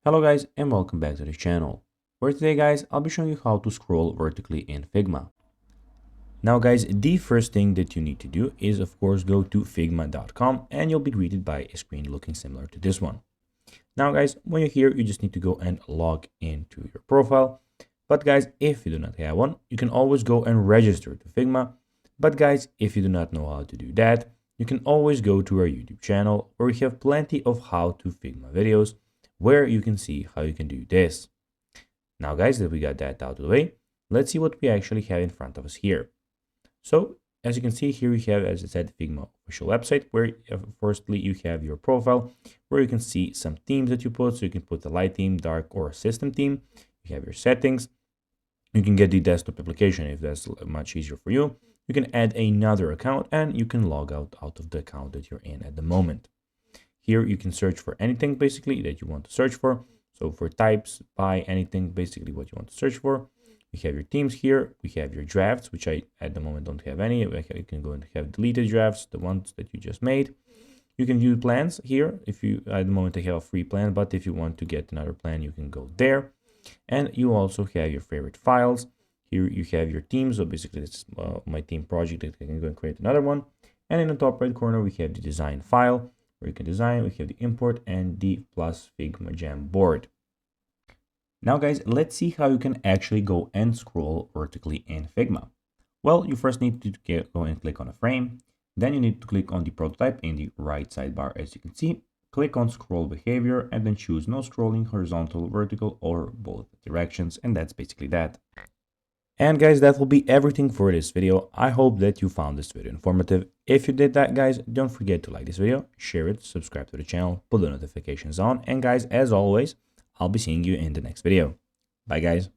Hello guys and welcome back to the channel, where today guys I'll be showing you how to scroll vertically in Figma. Now guys, the first thing that you need to do is of course go to figma.com and you'll be greeted by a screen looking similar to this one. Now guys, when you're here you just need to go and log into your profile. But guys, if you do not have one, you can always go and register to Figma. But guys, if you do not know how to do that, you can always go to our YouTube channel where we have plenty of how to Figma videos where you can see how you can do this. Now guys, that we got that out of the way, let's see what we actually have in front of us here. So as you can see here, we have, as I said, Figma official website where firstly you have your profile where you can see some themes that you put. So you can put a light theme, dark, or a system theme. You have your settings. You can get the desktop application if that's much easier for you. You can add another account and you can log out of the account that you're in at the moment. Here you can search for anything basically that you want to search for. So for types, by anything, basically what you want to search for. We have your themes here. We have your drafts, which I at the moment don't have any. You can go and have deleted drafts, the ones that you just made. You can view plans here. If you at the moment I have a free plan, but if you want to get another plan, you can go there. And you also have your favorite files. Here you have your themes. So basically this is my theme project that I can go and create another one. And in the top right corner, we have the design file where you can design. We have the import and the plus Figma Jamboard. Now guys, let's see how you can actually go and scroll vertically in Figma. Well, you first need to go and click on a frame. Then you need to click on the prototype in the right sidebar, as you can see. Click on scroll behavior and then choose no scrolling, horizontal, vertical, or both directions. And that's basically that. And guys, that will be everything for this video. I hope that you found this video informative. If you did that, guys, don't forget to like this video, share it, subscribe to the channel, put the notifications on. And guys, as always, I'll be seeing you in the next video. Bye guys.